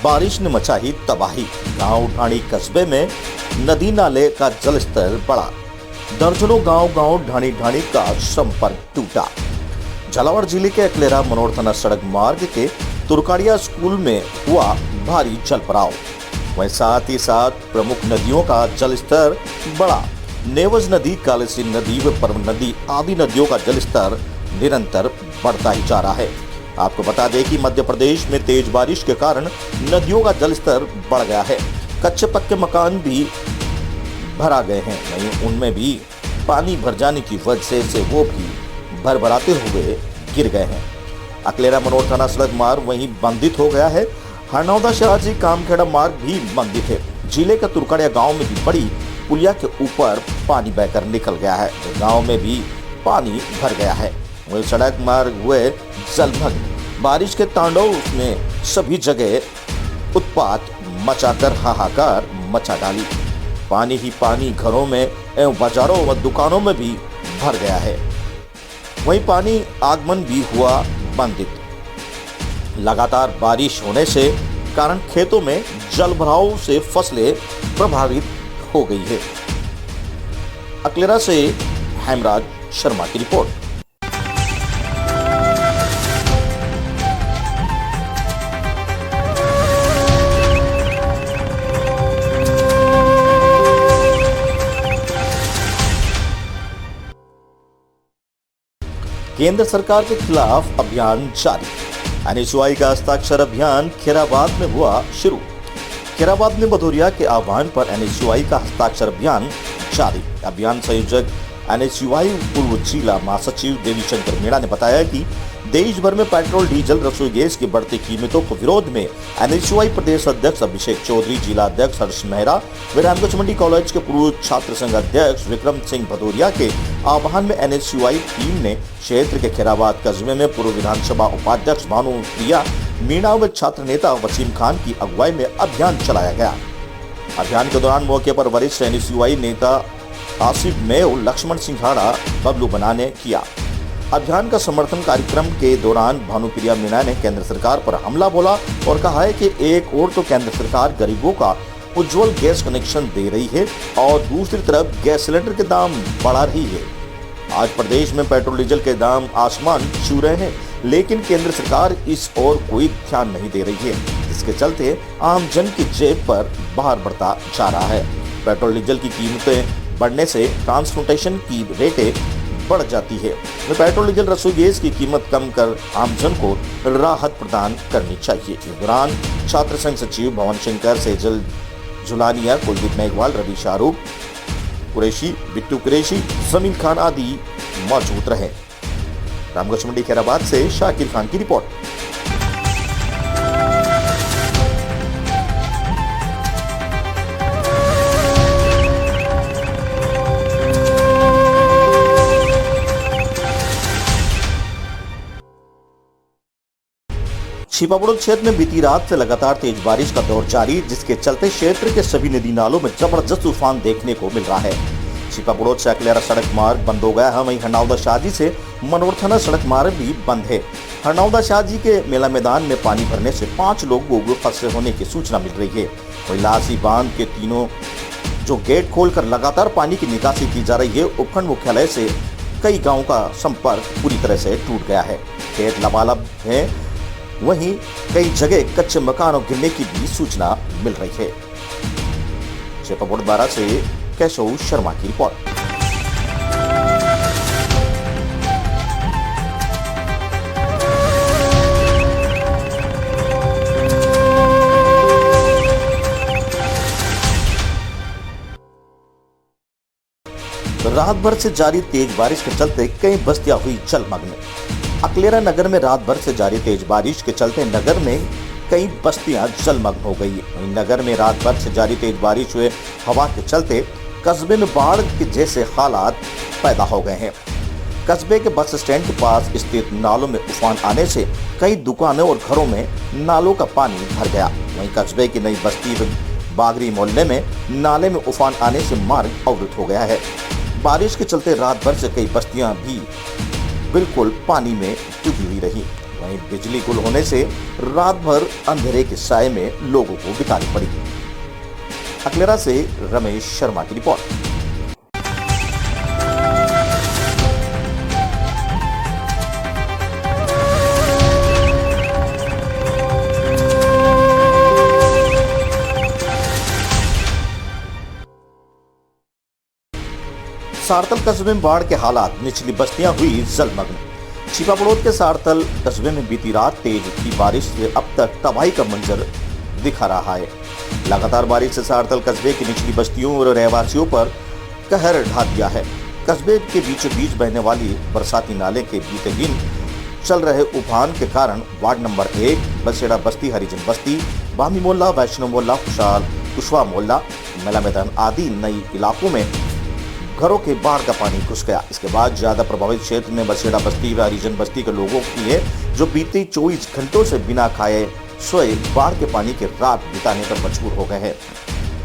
बारिश ने मचाई तबाही। गांव ढाणी कस्बे में नदी नाले का जलस्तर बढ़ा। दर्जनों गांव ढाणी का संपर्क टूटा। झालावाड़ जिले के अकलेरा मनोर थाना सड़क मार्ग के तुरकाड़िया स्कूल में हुआ भारी जलभराव। वहीं साथ ही साथ प्रमुख नदियों का जलस्तर बढ़ा। नेवज नदी, कालीसिंध नदी व परम नदी आदि नदियों का जलस्तर निरंतर बढ़ता ही जा रहा है। आपको बता दें कि मध्य प्रदेश में तेज बारिश के कारण नदियों का जलस्तर बढ़ गया है। कच्चे पक्के मकान भी भरा गए हैं, वहीं उनमें भी पानी भर जाने की वजह से वो भी भरभराते हुए गिर गए हैं। अकलेरा मनोर थाना सड़क मार्ग वहीं बंदित हो गया है। हरनौदा शहाजी कामखेड़ा मार्ग भी बंदित है। जिले का तुरकाड़िया गांव में भी बड़ी पुलिया के ऊपर पानी बहकर निकल गया है। गांव में भी पानी भर गया है। वही सड़क मार्ग हुए जलमग्न। बारिश के तांडव ने सभी जगह उत्पात मचाकर हाहाकार मचा डाली। पानी ही पानी घरों में एवं बाजारों व दुकानों में भी भर गया है। वहीं पानी आगमन भी हुआ बंदित। लगातार बारिश होने से कारण खेतों में जलभराव से फसलें प्रभावित हो गई है। अकलेरा से हेमराज शर्मा की रिपोर्ट। केंद्र सरकार के खिलाफ अभियान जारी। एनएसयूआई का हस्ताक्षर अभियान खैराबाद में हुआ शुरू। खैराबाद में भदौरिया के आह्वान पर एनएसयूआई का हस्ताक्षर अभियान जारी। अभियान संयोजक एनएसयूआई पूर्व जिला महासचिव देवीशंकर मीणा ने बताया कि देश भर में पेट्रोल, डीजल, रसोई गैस की बढ़ती कीमतों के विरोध में एनएसयूआई प्रदेश अध्यक्ष अभिषेक चौधरी, जिला अध्यक्ष हर्ष मेहरा व रामगंज मंडी कॉलेज के पूर्व छात्र संघ अध्यक्ष विक्रम सिंह भदौरिया के आह्वान में एनएसयूआई टीम ने क्षेत्र के खैराबाद कस्बे में पूर्व विधानसभा उपाध्यक्ष भानुप्रिया मीणा व छात्र नेता वसीम खान की अगुवाई में अभियान चलाया गया। अभियान के दौरान मौके पर वरिष्ठ एनएसयूआई नेता आसिफ मेव, लक्ष्मण सिंघाड़ा, बबलू बना ने किया। अभियान का समर्थन कार्यक्रम के दौरान भानुप्रिया मीणा ने केंद्र सरकार पर हमला बोला और कहा है कि एक ओर तो केंद्र सरकार गरीबों का उज्जवल गैस कनेक्शन दे रही है और दूसरी तरफ गैस सिलेंडर के दाम बढ़ा रही है। आज प्रदेश में पेट्रोल डीजल के दाम आसमान छू रहे हैं, लेकिन केंद्र सरकार इस ओर कोई ध्यान नहीं दे रही है। इसके चलते आम जन की जेब पर भार बढ़ता जा रहा है। पेट्रोल डीजल की कीमतें बढ़ने से ट्रांसपोर्टेशन की रेटें बढ़ जाती है। तो पेट्रोल, डीजल, रसोई गैस की कीमत कम कर आमजन को राहत प्रदान करनी चाहिए। इस दौरान छात्र संघ सचिव भवन शंकर, सेजल झुलानिया, कुलदीप मेघवाल, रवि शाहरुख कुरैशी, बिट्टू कुरैशी, जमीन खान आदि मौजूद रहे। रामगंज मंडी खैराबाद से शाकिर खान की रिपोर्ट। छिपाबुड़ क्षेत्र में बीती रात से लगातार तेज बारिश का दौर जारी, जिसके चलते क्षेत्र के सभी नदी नालों में जबरदस्त तूफान देखने को मिल रहा है। छिपाबुड़ से अकलेरा सड़क मार्ग बंद हो गया है। वहीं हरनौदा शहाजी से मनोर थाना सड़क मार्ग भी बंद है। हरनौदा शहाजी के मेला मैदान में पानी भरने से 5 लोगों को फंसे होने की सूचना मिल रही है। वहीं लासी बांध के तीनों जो गेट खोलकर लगातार पानी की निकासी की जा रही है। उपखंड मुख्यालय से कई गाँव का संपर्क पूरी तरह से टूट गया है। खेत लबालब है, वहीं कई जगह कच्चे मकानों गिरने की भी सूचना मिल रही है। छिपाबुड़ बारा से केशव शर्मा की रिपोर्ट। रात भर से जारी तेज बारिश के चलते कई बस्तियां हुई जलमग्न। अकलेरा नगर में रात भर से जारी तेज बारिश के चलते नगर में कई बस्तियां जलमग्न हो गई। नगर में रात भर से जारी तेज बारिश हुए हवा के चलते कस्बे में बाढ़ के जैसे हालात पैदा हो गए हैं। कस्बे के बस स्टैंड के पास स्थित नालों में उफान आने से कई दुकानों और घरों में नालों का पानी भर गया। वहीं कस्बे की नई बस्ती बागरी मोहल्ले में नाले में उफान आने से मार्ग अवरुद्ध हो गया है। बारिश के चलते रात भर से कई बस्तियां भी बिल्कुल पानी में डूबी हुई रही। वहीं बिजली गुल होने से रात भर अंधेरे के साए में लोगों को बितानी पड़ी। अकलेरा से रमेश शर्मा की रिपोर्ट। सारतल कस्बे में बाढ़ के हालात, निचली बस्तियां हुई जलमग्न। छिपापड़ोद के सारतल कस्बे में बीती रात तेज की बारिश से अब तक तबाही का मंजर दिखा रहा है। लगातार बारिश से सारतल कस्बे की निचली बस्तियों और रहवासियों पर कहर ढा दिया है। कस्बे के बीचों बीच बहने वाली बरसाती नाले के बीते दिन चल रहे उफान के कारण वार्ड नंबर 1, बसेड़ा बस्ती, हरिजन बस्ती, बामी मोहल्ला, वैष्णो मोहल्ला, कुशवा मोहल्ला, मेला मैदान आदि नई इलाकों में घरों के बाढ़ का पानी घुस गया। इसके बाद ज्यादा प्रभावित क्षेत्र में बसेड़ा बस्ती व हरिजन बस्ती के लोगों के लिए जो बीते 24 घंटों से बिना खाए सोए बाढ़ के पानी की रात बिताने पर मजबूर हो गए हैं,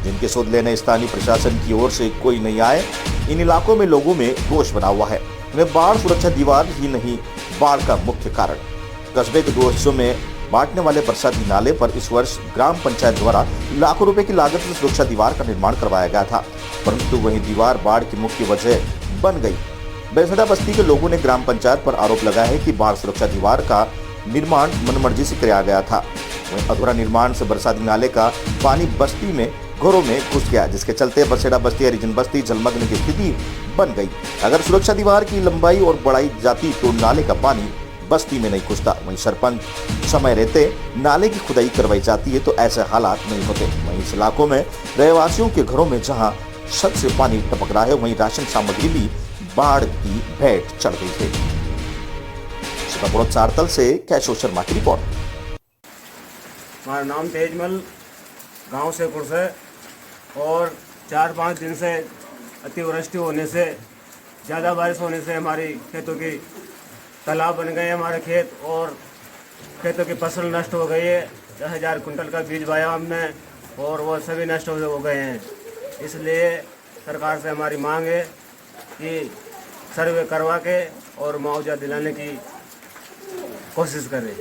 जिनके सुध लेने स्थानीय प्रशासन की ओर से कोई नहीं आए। इन इलाकों में लोगों में रोष बना हुआ है। वे बाढ़ सुरक्षा दीवार ही नहीं, बाढ़ का मुख्य कारण। कस्बे के 2 हिस्सों में बांटने वाले बरसाती नाले पर इस वर्ष ग्राम पंचायत द्वारा लाखों रुपए की लागत से सुरक्षा दीवार का निर्माण करवाया गया था, परंतु वही दीवार बाढ़ की मुख्य वजह बन गई। बेसड़ा बस्ती के लोगों ने ग्राम पंचायत पर आरोप लगाया है कि बाढ़ सुरक्षा दीवार का निर्माण मनमर्जी से किया गया था। वहीं अधूरा निर्माण से बरसाती नाले का पानी बस्ती में घरों में घुस गया, जिसके चलते बसेड़ा बस्ती, हरिजन बस्ती जलमग्न की स्थिति बन गई। अगर सुरक्षा दीवार की लंबाई और बढ़ाई जाती तो नाले का पानी बस्ती में नहीं घुसता। वहीं सरपंच समय रहते नाले की खुदाई करवाई जाती है तो ऐसे हालात नहीं होते। वहीं इस इलाकों में रहवासियों के घरों में जहां छत से पानी टपक रहा है, वहीं राशन सामग्री भी बाढ़ की भेंट चढ़ गई है। छिपापड़ोद सारतल से कैशो शर्मा की रिपोर्ट। हमारा नाम तेजमल, गांव से कुर्स है और 4-5 दिन से अतिवृष्टि होने से, ज़्यादा बारिश होने से हमारी खेतों की तालाब बन गए, हमारे खेत और खेतों की फसल नष्ट हो गई है। 10,000 कुंटल का बीज बाया हमने और वो सभी नष्ट हो गए हैं। इसलिए सरकार से हमारी मांग है कि सर्वे करवा के और मुआवजा दिलाने की कोशिश करें।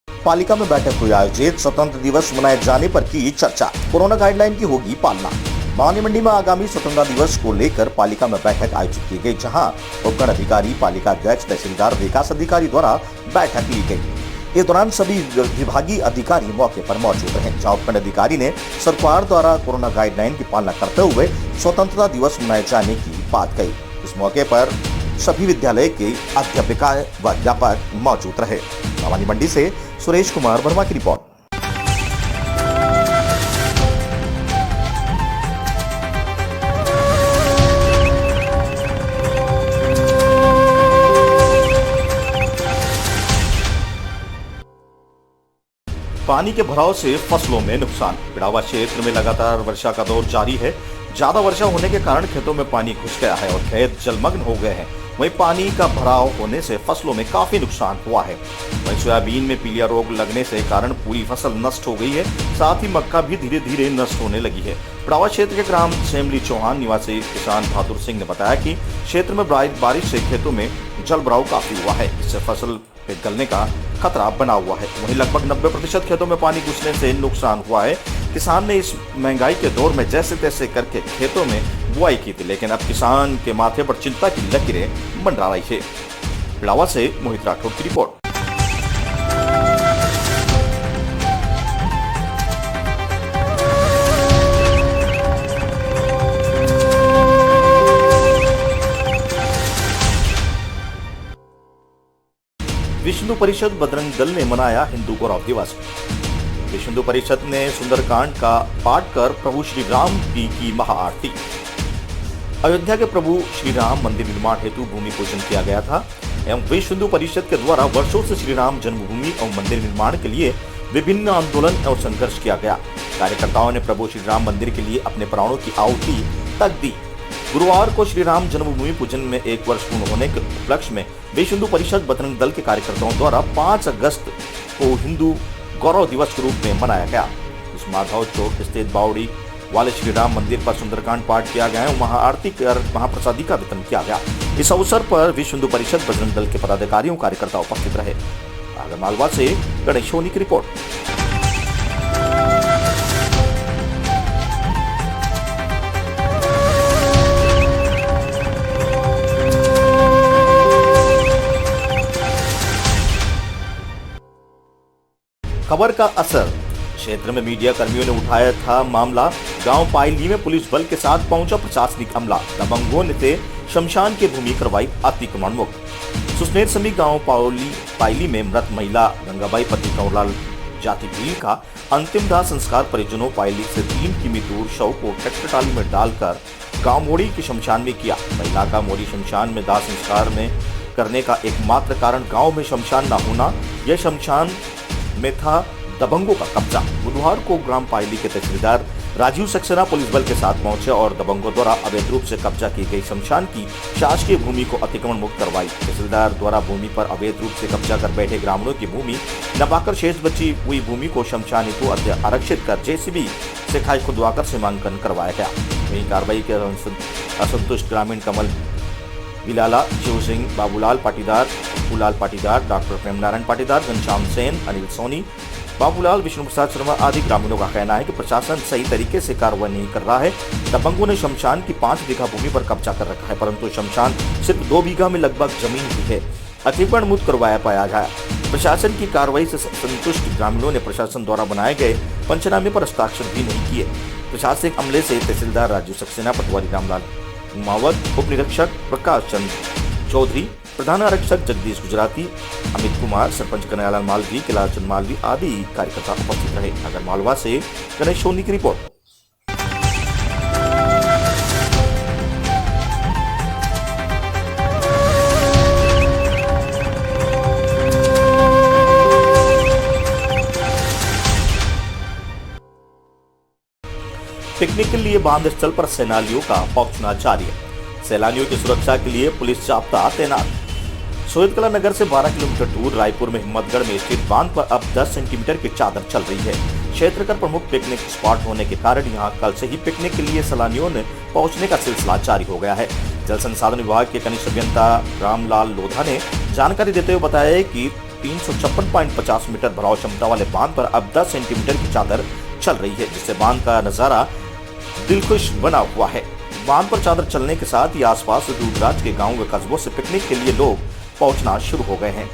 पालिका में बैठक हुई आयोजित, स्वतंत्र दिवस मनाए जाने पर की चर्चा। कोरोना गाइडलाइन की होगी पालना। भवानी मंडी में आगामी स्वतंत्रता दिवस को लेकर पालिका में बैठक आयोजित की गई, जहां उपखंड अधिकारी, पालिका अध्यक्ष, तहसीलदार, विकास अधिकारी द्वारा बैठक ली गई। इस दौरान सभी विभागीय अधिकारी मौके पर मौजूद रहे, जहां उपखंड अधिकारी ने सरकार द्वारा कोरोना गाइडलाइन की पालना करते हुए स्वतंत्रता दिवस मनाए जाने की बात कही। इस मौके पर सभी विद्यालय के अध्यापिका व अध्यापक मौजूद रहे। भवानी मंडी से सुरेश कुमार वर्मा की रिपोर्ट। पानी के भराव से फसलों में नुकसान। पिड़ावा क्षेत्र में लगातार वर्षा का दौर जारी है। ज्यादा वर्षा होने के कारण खेतों में पानी घुस गया है और खेत जलमग्न हो गए हैं। वहीं पानी का भराव होने से फसलों में काफी नुकसान हुआ है। वहीं सोयाबीन में पीलिया रोग लगने से कारण पूरी फसल नष्ट हो गई है, साथ ही मक्का भी धीरे धीरे नष्ट होने लगी है। पिड़ावा क्षेत्र के ग्राम सेमली चौहान निवासी किसान बहादुर सिंह ने बताया कि क्षेत्र में बारिश से खेतों में जल भराव काफी हुआ है, इससे फसल पे गलने का खतरा बना हुआ है। वहीं लगभग 90% खेतों में पानी घुसने से नुकसान हुआ है। किसान ने इस महंगाई के दौर में जैसे तैसे करके खेतों में बुआई की थी, लेकिन अब किसान के माथे पर चिंता की लकीरें मंडरा रही है। पिड़ावा से मोहित राठौर की रिपोर्ट। विश्व हिंदू परिषद बजरंग दल ने मनाया हिंदू गौरव दिवस। विश्व हिंदू परिषद ने सुंदरकांड का पाठ कर प्रभु श्री राम की महाआरती। अयोध्या के प्रभु श्री राम मंदिर निर्माण हेतु भूमि पूजन किया गया था एवं विश्व हिंदू परिषद के द्वारा वर्षों से श्री राम जन्मभूमि और मंदिर निर्माण के लिए विभिन्न आंदोलन और संघर्ष किया गया। कार्यकर्ताओं ने प्रभु श्री राम मंदिर के लिए अपने प्राणों की आहुति तक दी। गुरुवार को श्री राम जन्मभूमि पूजन में 1 वर्ष पूर्ण होने के उपलक्ष्य में विश्व हिंदू परिषद बजरंग दल के कार्यकर्ताओं द्वारा 5 अगस्त को हिंदू गौरव दिवस के रूप में मनाया गया। इस माधव चौक स्थित बावड़ी वाले श्री राम मंदिर पर सुंदरकांड पाठ किया गया और वहां आरती कर महाप्रसादी का वितरण किया गया। इस अवसर पर विश्व हिंदू परिषद बजरंग दल के पदाधिकारियों कार्यकर्ता उपस्थित रहे। आगरमालवा से गणेश सोनी की रिपोर्ट। खबर का असर। क्षेत्र में मीडिया कर्मियों ने उठाया था मामला। गांव पायली में पुलिस बल के साथ पहुंचा प्रशासनिक अमला। दबंगों ने से शमशान की भूमि करवाई अतिक्रमण मुक्त। सुसनेर समी गांव पायली में मृत महिला गंगाबाई पति कंवरलाल जाति भील का अंतिम दाह संस्कार परिजनों पायली से 3 किमी दूर शव को ट्रैक्टर ट्राली में डालकर गांव मोड़ी के शमशान में किया। महिला का मोड़ी शमशान में दाह संस्कार में करने का एकमात्र कारण गाँव में शमशान न होना। यह शमशान में था दबंगों का कब्जा। बुधवार को ग्राम पायली के तहसीलदार राजीव सक्सेना पुलिस बल के साथ पहुंचे और दबंगों द्वारा अवैध रूप से कब्जा की गई शमशान की शासकीय भूमि को अतिक्रमण मुक्त करवाई। तहसीलदार द्वारा भूमि पर अवैध रूप से कब्जा कर बैठे ग्रामीणों की भूमि न पाकर शेष बची हुई भूमि को शमशान हेतु आरक्षित कर जेसीबी से खाई खुदवाकर सीमांकन करवाया गया। वहीं कार्रवाई के असंतुष्ट ग्रामीण कमल बिलाला, शिव सिंह, बाबूलाल पाटीदार, फूलाल पाटीदार, डॉक्टर प्रेमनारायण पाटीदार, घनश्याम सेन, अनिल सोनी, बाबूलाल, विष्णु प्रसाद शर्मा आदि ग्रामीणों का कहना है कि प्रशासन सही तरीके से कार्रवाई नहीं कर रहा है। दबंगों ने शमशान की 5 बीघा भूमि पर कब्जा कर रखा है, परंतु शमशान सिर्फ 2 बीघा में लगभग जमीन भी है अतिक्रमण मुक्त करवाया पाया गया। प्रशासन की कार्रवाई से संतुष्ट ग्रामीणों ने प्रशासन द्वारा बनाए गए पंचनामे पर हस्ताक्षर भी नहीं किए। प्रशासनिक अमले से तहसीलदार राजीव सक्सेना, पटवारी रामलाल उमावत, उप निरीक्षक प्रकाश चंद्र चौधरी, प्रधान आरक्षक जगदीश गुजराती, अमित कुमार, सरपंच कन्हैयालाल मालवी, किलाचंद मालवी आदि कार्यकर्ता उपस्थित रहे। आगरमालवा से गणेश सोनी की रिपोर्ट। पिकनिक के लिए बांध स्थल पर सैलानियों का पहुंचना जारी है। सैलानियों की सुरक्षा के लिए पुलिस जाब्ता तैनात। सोयतकला नगर से 12 किलोमीटर दूर रायपुर में हिम्मतगढ़ में स्थित बांध पर अब 10 सेंटीमीटर की चादर चल रही है। क्षेत्र का प्रमुख पिकनिक स्पॉट होने के कारण यहां कल से ही पिकनिक के लिए सैलानियों ने पहुंचने का सिलसिला जारी हो गया है। जल संसाधन विभाग के कनिष्ठ अभियंता रामलाल लोधा ने जानकारी देते हुए बताया कि 356.50 मीटर भराव क्षमता वाले बांध पर अब 10 सेंटीमीटर की चादर चल रही है, जिससे बांध का नजारा दिलखुश बना हुआ है। बांध पर चादर चलने के साथ ही आसपास दूर दराज के गांवों व कस्बों से पिकनिक के लिए लोग पहुंचना शुरू हो गए हैं।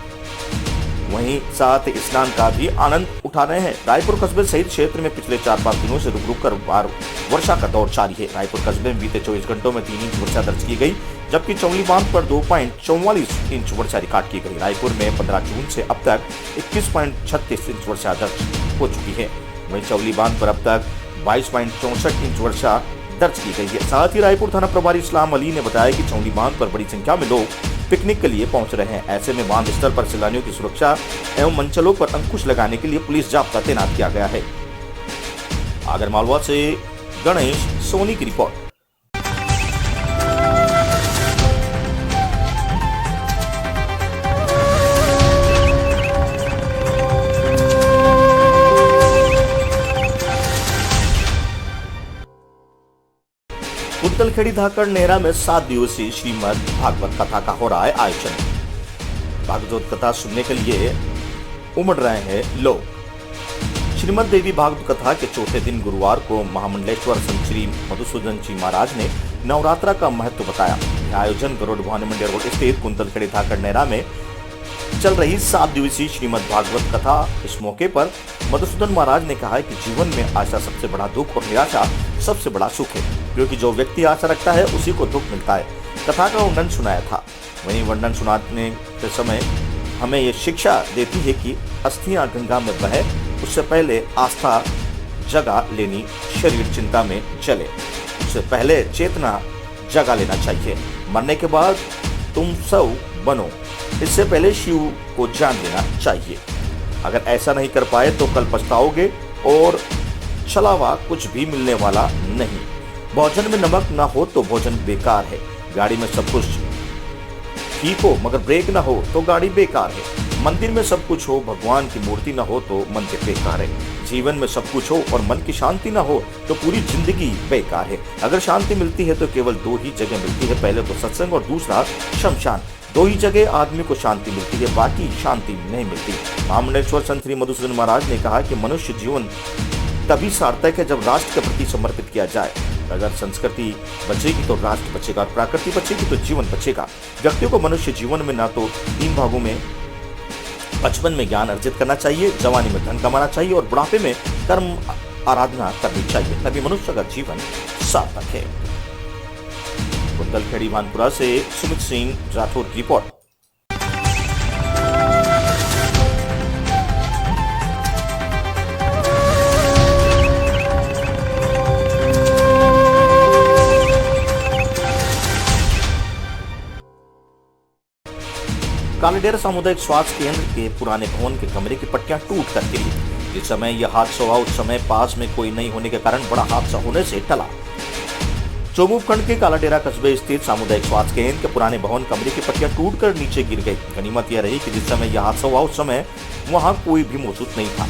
वहीं साथ स्नान का भी आनंद उठा रहे हैं। रायपुर कस्बे सहित क्षेत्र में पिछले 4-5 दिनों से रुक रुक कर वर्षा का दौर जारी है। रायपुर कस्बे में बीते 24 घंटों में 3 इंच वर्षा दर्ज की गई, जबकि चौली बांध पर 2.44 इंच वर्षा रिकॉर्ड की गई। रायपुर में 15 जून से अब तक 21.36 इंच वर्षा दर्ज हो चुकी है। वहीं चौली बांध पर अब तक 22.64 इंच वर्षा दर्ज की गई है। साथ ही रायपुर थाना प्रभारी इस्लाम अली ने बताया कि चौली बांध पर बड़ी संख्या में लोग पिकनिक के लिए पहुंच रहे हैं। ऐसे में बांध स्थल पर सैलानियों की सुरक्षा एवं मंचलों पर अंकुश लगाने के लिए पुलिस जाब्ता तैनात किया गया है। आगरमालवा से गणेश सोनी की रिपोर्ट। कुंतलखेड़ी धाकड़ नेहरा में 7 दिवसीय श्रीमद् भागवत कथा का हो रहा है आयोजन। भागवत कथा सुनने के लिए उमड़ रहे हैं लोग। श्रीमद् देवी भागवत कथा के चौथे दिन गुरुवार को महामंडलेश्वर संत श्री मधुसूदन जी महाराज ने नवरात्रा का महत्व बताया। यह आयोजन गरुड़ भवानी मंदिर रोड स्थित कुंतलखेड़ी धाकड़ नेहरा में चल रही 7 दिवसीय श्रीमद् भागवत कथा। इस मौके पर मधुसूदन महाराज ने कहा है कि जीवन में आशा सबसे बड़ा दुख और निराशा सबसे बड़ा सुख है, क्योंकि जो व्यक्ति आशा रखता है उसी को दुख मिलता है। कथा का वर्णन सुनाया था। वहीं वर्णन सुनाने के समय हमें ये शिक्षा देती है कि अस्थियां गंगा में बहे उससे पहले आस्था जगह लेनी, शरीर चिंता में चले उससे पहले चेतना जगा लेना चाहिए। मरने के बाद तुम सब बनो, इससे पहले शिव को जान लेना चाहिए। अगर ऐसा नहीं कर पाए तो कल पछताओगे और छलावा कुछ भी मिलने वाला नहीं। भोजन में नमक ना हो तो भोजन बेकार है। गाड़ी में सब कुछ ठीक हो मगर ब्रेक ना हो तो गाड़ी बेकार है। मंदिर में सब कुछ हो, भगवान की मूर्ति न हो तो मंदिर बेकार है। जीवन में सब कुछ हो और मन की शांति न हो तो पूरी जिंदगी बेकार है। अगर शांति मिलती है तो केवल दो ही जगह मिलती है, पहले तो सत्संग और दूसरा शमशान। दो ही जगह आदमी को शांति मिलती है, बाकी शांति नहीं मिलती। महामंडलेश्वर संत श्री मधुसूदन महाराज ने कहा कि मनुष्य जीवन तभी सार्थक है जब राष्ट्र के प्रति समर्पित किया जाए। अगर संस्कृति बचेगी तो राष्ट्र बचेगा, और प्रकृति बचेगी तो जीवन बचेगा। व्यक्ति को मनुष्य जीवन में ना तो 3 भागों में बचपन में ज्ञान अर्जित करना चाहिए, जवानी में धन कमाना चाहिए और बुढ़ापे में कर्म आराधना करनी चाहिए, तभी मनुष्य का जीवन सार्थक है। कुंदलखेड़ी भानपुरा से सुमित सिंह राठौर की रिपोर्ट। कालाडेरा सामुदायिक स्वास्थ्य केंद्र के पुराने भवन के कमरे की पट्टियां टूट कर गिरी। जिस समय यह हादसा हुआ उस समय पास में कोई नहीं होने के कारण बड़ा हादसा होने से टला। चोमू उपखंड के कालाडेरा कस्बे स्थित सामुदायिक स्वास्थ्य केंद्र के पुराने भवन कमरे की पट्टियां टूटकर नीचे गिर गई। गनीमत यह रही कि जिस समय यह हादसा हुआ उस समय वहां कोई भी मौजूद नहीं था।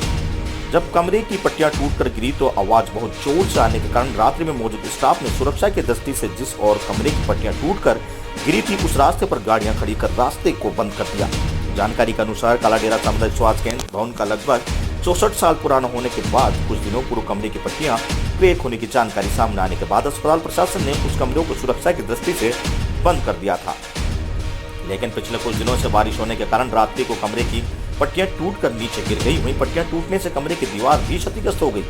जब कमरे की पट्टियां टूटकर गिरी तो आवाज बहुत जोर से आने के कारण रात्रि में मौजूद स्टाफ ने सुरक्षा की दृष्टि से जिस और कमरे की पट्टियां टूटकर गिरी थी उस रास्ते पर गाड़ियां खड़ी कर रास्ते को बंद कर दिया। जानकारी के अनुसार कालाडेरा सामुदायिक स्वास्थ्य केंद्र भवन का लगभग 64 साल पुराना होने के बाद कुछ दिनों पूर्व कमरे की पट्टियां क्रैक होने की जानकारी सामने आने के बाद अस्पताल प्रशासन ने उस कमरों को सुरक्षा की दृष्टि से बंद कर दिया था। लेकिन पिछले कुछ दिनों से बारिश होने के कारण रात्रि को कमरे की पट्टियां टूटकर नीचे गिर गई। वहीं पट्टियां टूटने से कमरे की दीवार भी क्षतिग्रस्त हो गई,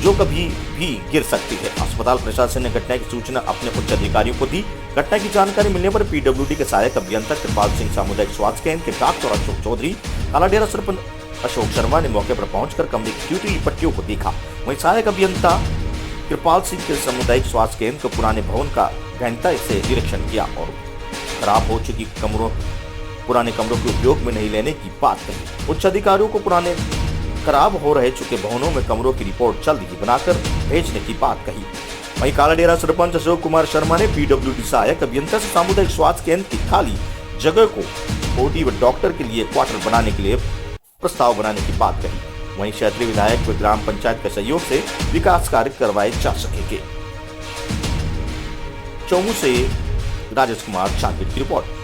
जो कभी भी गिर सकती है। अस्पताल प्रशासन ने घटना की सूचना अपने उच्च अधिकारियों को दी। घटना की जानकारी मिलने पर पीडब्ल्यूडी के सहायक अभियंता कृपाल सिंह, सामुदायिक स्वास्थ्य केंद्र के डॉक्टर अशोक चौधरी, कालाडेरा सरपंच अशोक शर्मा ने मौके पर पहुंचकर कमरे की टूटी पट्टियों को देखा। वहीं सहायक अभियंता कृपाल सिंह के सामुदायिक स्वास्थ्य केंद्र के पुराने भवन का गहनता से निरीक्षण किया और खराब हो चुकी पुराने कमरों के उपयोग में नहीं लेने की बात कही। उच्च अधिकारियों को पुराने खराब हो रहे चुके भवनों में कमरों की रिपोर्ट जल्द ही बनाकर भेजने की बात कही। वहीं कालाडेरा सरपंच अशोक कुमार शर्मा ने पीडब्ल्यूडी सहायक अभियंता से सामुदायिक स्वास्थ्य केंद्र की खाली जगह को ओटी व डॉक्टर के लिए क्वार्टर बनाने के लिए प्रस्ताव बनाने की बात कही। वहीं क्षेत्रीय विधायक व ग्राम पंचायत के सहयोग से विकास कार्य करवाए जा सकेंगे। चौमू से राजेश कुमार शांति की रिपोर्ट।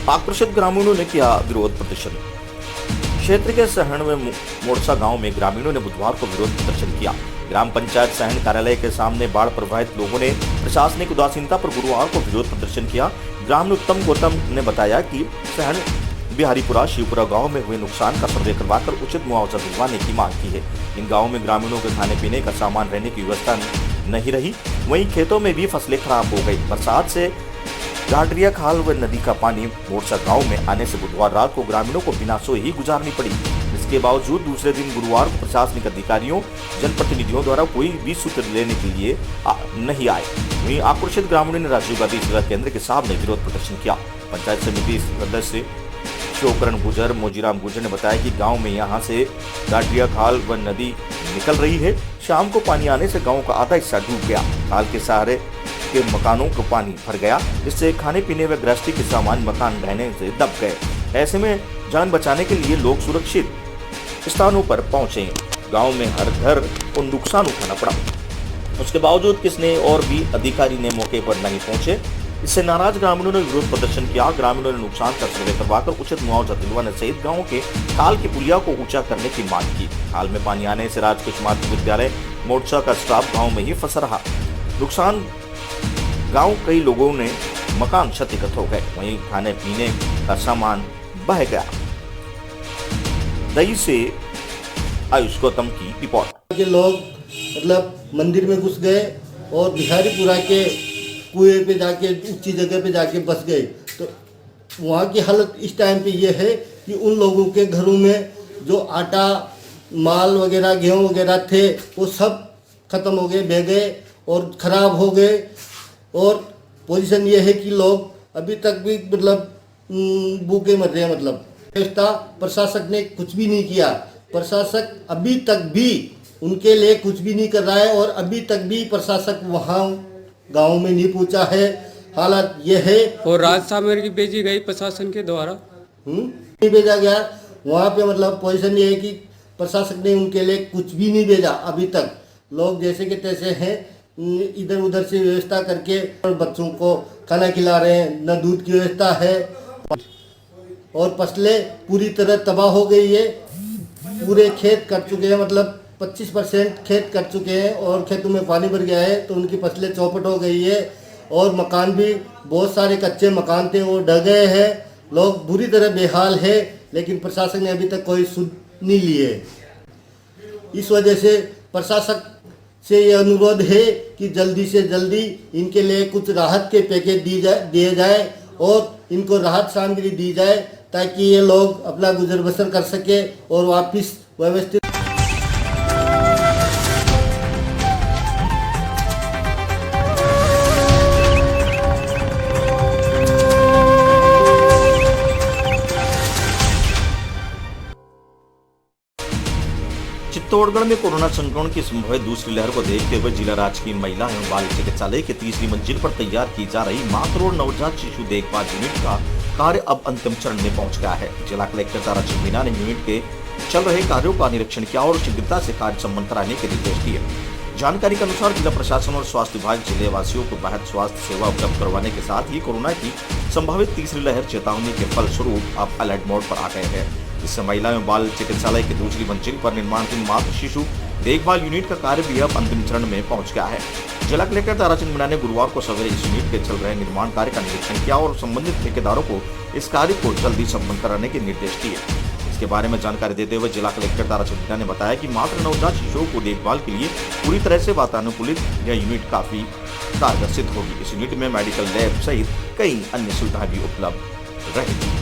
आक्रोशित ग्रामीणों ने किया विरोध प्रदर्शन। क्षेत्र के सहन में मोड़सा गांव में ग्रामीणों ने बुधवार को विरोध प्रदर्शन किया। ग्राम पंचायत सहन कार्यालय के सामने बाढ़ प्रभावित लोगों ने प्रशासनिक उदासीनता पर गुरुवार को विरोध प्रदर्शन किया। ग्रामीण उत्तम गौतम ने बताया कि सहन बिहारीपुरा शिवपुरा गांव में हुए नुकसान का सर्वे करवाकर उचित मुआवजा दिलवाने की मांग की है। इन गाँव में ग्रामीणों के खाने पीने का सामान रहने की व्यवस्था नहीं रही। वहीं खेतों में भी फसलें खराब हो गई। बरसात से गाडरिया खाल व नदी का पानी मोड़सा गांव में आने से बुधवार रात को ग्रामीणों को बिना सोए ही गुजारनी पड़ी। इसके बावजूद दूसरे दिन गुरुवार को प्रशासनिक अधिकारियों जनप्रतिनिधियों द्वारा कोई भी सूत्र लेने के लिए नहीं आए। वहीं आक्रोशित ग्रामीणों ने राजीव गांधी जिला केंद्र के सामने विरोध प्रदर्शन किया। पंचायत समिति सदस्य शिवकरण गुजर मोजीराम गुजर ने बताया कि गांव में यहां से गाडरिया खाल व नदी निकल रही है। शाम को पानी आने से गांव का आधा हिस्सा डूब गया। खाल के सहारे के मकानों को पानी भर गया, जिससे खाने पीने व गृहस्थी के सामान मकान रहने से दब गए। ऐसे में जान बचाने के लिए लोग सुरक्षित स्थानों पर पहुंचे। गांव में हर घर को नुकसान उठाना पड़ा। उसके बावजूद किसने और भी अधिकारी ने मौके पर नहीं पहुंचे। इससे नाराज ग्रामीणों ने विरोध प्रदर्शन किया। ग्रामीणों ने नुकसान का सर्वे करवाकर उचित मुआवजा दिलवाने सहित गाँव के खाल की पुलिया को ऊंचा करने की मांग की। हाल में पानी आने से राजकीय माध्यमिक विद्यालय मोड़सा का स्टाफ गाँव में ही फंसा रहा। नुकसान गांव कई लोगों ने मकान क्षतिग्रस्त हो गए। वहीं खाने पीने का सामान बह गया। दही से आयुष गौतम की रिपोर्ट। के लोग मतलब मंदिर में घुस गए और बिहारीपुरा के कुएं पे जाके ऊंची जगह पे जाके बस गए। तो वहाँ की हालत इस टाइम पे ये है कि उन लोगों के घरों में जो आटा माल वगैरह गेहूँ वगैरह थे वो सब खत्म हो गए, बह गए और ख़राब हो गए। और पोजीशन ये है कि लोग अभी तक भी मतलब भूखे मर रहे हैं। मतलब व्यवस्था प्रशासक ने कुछ भी नहीं किया। प्रशासक अभी तक भी उनके लिए कुछ भी नहीं कर रहा है और अभी तक भी प्रशासक वहाँ गांव में नहीं पहुंचा है। हालत यह है। और राहत सामग्री भेजी गई प्रशासन के द्वारा नहीं भेजा गया वहाँ पे, मतलब पोजीशन ये है कि प्रशासक ने उनके लिए कुछ भी नहीं भेजा अभी तक। लोग जैसे के तैसे हैं, इधर उधर से व्यवस्था करके और बच्चों को खाना खिला रहे हैं, न दूध की व्यवस्था है और फसलें पूरी तरह तबाह हो गई है। पूरे खेत कट चुके हैं, मतलब 25% खेत कट चुके हैं और खेतों में पानी भर गया है, तो उनकी फसलें चौपट हो गई है और मकान भी, बहुत सारे कच्चे मकान थे वो ढह गए हैं। लोग बुरी तरह बेहाल है, लेकिन प्रशासन ने अभी तक कोई सुध नहीं ली है। इस वजह से प्रशासक से ये अनुरोध है कि जल्दी से जल्दी इनके लिए कुछ राहत के पैकेज दिए जाए और इनको राहत सामग्री दी जाए ताकि ये लोग अपना गुजर बसर कर सके और वापस व्यवस्थित। चित्तौड़गढ़ में कोरोना संक्रमण की संभावित दूसरी लहर को देखते हुए जिला राजकीय महिला एवं बाल चिकित्सालय के तीसरी मंजिल पर तैयार की जा रही मातृ और नवजात शिशु देखभाल यूनिट का कार्य अब अंतिम चरण में पहुंच गया है। जिला कलेक्टर ताराचंद मीणा ने यूनिट के चल रहे कार्यों का निरीक्षण किया और शीघ्रता से कार्य संपन्न कराने के निर्देश दिए। जानकारी के अनुसार जिला प्रशासन और स्वास्थ्य विभाग जिले वासियों को बेहतर स्वास्थ्य सेवा उपलब्ध करवाने के साथ ही कोरोना की संभावित तीसरी लहर चेतावनी के फलस्वरूप अब अलर्ट मोड पर आ गए हैं। इससे महिला एवं बाल चिकित्सालय की दूसरी मंजिल पर निर्माणाधीन मातृ शिशु देखभाल यूनिट का कार्य भी अब अंतिम चरण में पहुंच गया है। जिला कलेक्टर ताराचंद मीणा ने गुरुवार को सवेरे इस यूनिट के चल रहे निर्माण कार्य का निरीक्षण किया और संबंधित ठेकेदारों को इस कार्य को जल्दी संपन्न कराने के निर्देश दिए। इसके बारे में जानकारी देते हुए जिला कलेक्टर ताराचंद मीणा ने बताया कि मातृ नवजात शिशुओं को देखभाल के लिए पूरी तरह से वातानुकूलित यह यूनिट काफी कारगर सिद्ध होगी। इस यूनिट में मेडिकल लैब सहित कई अन्य सुविधाएं भी उपलब्ध रहेगी।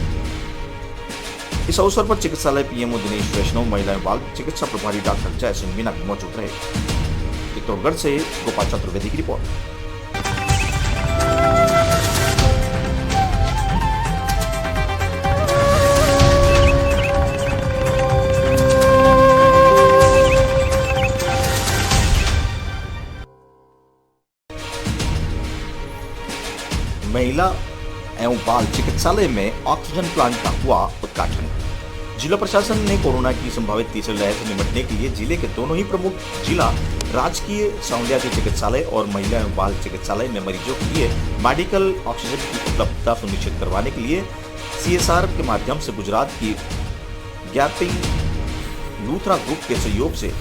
इस अवसर पर चिकित्सालय पीएमओ दिनेश वैष्णव, महिला एवं बाल चिकित्सा प्रभारी डॉक्टर जय सिंह मीना भी मौजूद रहे। चित्तौड़गढ़ से गोपाल चतुर्वेदी की रिपोर्ट। महिला एवं बाल चिकित्सालय में ऑक्सीजन प्लांट का हुआ उद्घाटन। जिला प्रशासन ने कोरोना की संभावित तीसरी लहर से निपटने के लिए जिले के दोनों ही प्रमुख जिला राजकीय सौंदर्य चिकित्सालय और महिला एवं बाल चिकित्सालय में मरीजों के लिए मेडिकल ऑक्सीजन की उपलब्धता सुनिश्चित करवाने के लिए CSR के माध्यम से गुजरात की गैपिंग लूथरा ग्रुप के सहयोग से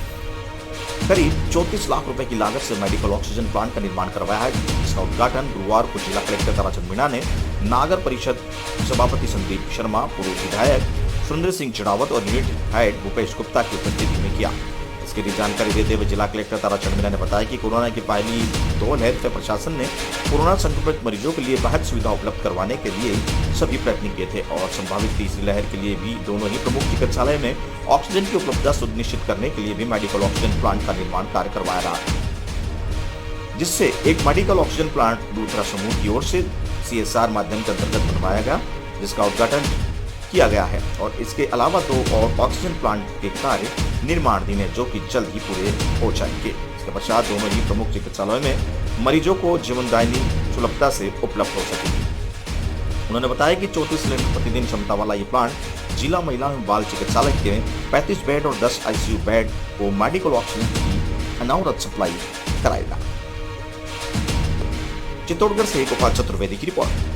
करीब 34 लाख रुपए की लागत से मेडिकल ऑक्सीजन प्लांट का निर्माण करवाया है। इसका उद्घाटन गुरुवार को जिला कलेक्टर ताराचंद मीणा ने नागर परिषद सभापति संदीप शर्मा, पूर्व विधायक सुरेंद्र सिंह चढ़ावत और यूनिट हेड भूपेश गुप्ता की उपस्थिति में किया। इसके लिए जानकारी देते हुए जिला कलेक्टर ताराचंद मीणा ने बताया कि कोरोना की पहली 2 लहर से प्रशासन ने कोरोना संक्रमित मरीजों के लिए बेहतर सुविधा उपलब्ध करवाने के लिए सभी प्रयत्न किए थे और संभावित तीसरी लहर के लिए भी दोनों ही प्रमुख चिकित्सालय में ऑक्सीजन की उपलब्धता सुनिश्चित करने के लिए भी मेडिकल ऑक्सीजन प्लांट का निर्माण कार्य करवाया रहा, जिससे एक मेडिकल ऑक्सीजन प्लांट लूथरा समूह की ओर से CSR माध्यम के अंतर्गत बनवाया गया, जिसका उद्घाटन किया गया है और इसके अलावा 2 और ऑक्सीजन प्लांट के कार्य निर्माणाधीन है, जो कि जल्द ही पूरे हो जाएंगे। इसके पश्चात दोनों ही प्रमुख चिकित्सालयों में मरीजों को जीवनदायिनी सुलभता से उपलब्ध हो सकेगी। उन्होंने बताया कि 34 सिलेंडर प्रतिदिन क्षमता वाला ये प्लांट जिला महिला एवं बाल चिकित्सालय के 35 बेड और 10 ICU बेड को मेडिकल ऑक्सीजन की अनावरत सप्लाई कराएगा। चित्तौड़गढ़ से गोपाल चतुर्वेदी की रिपोर्ट।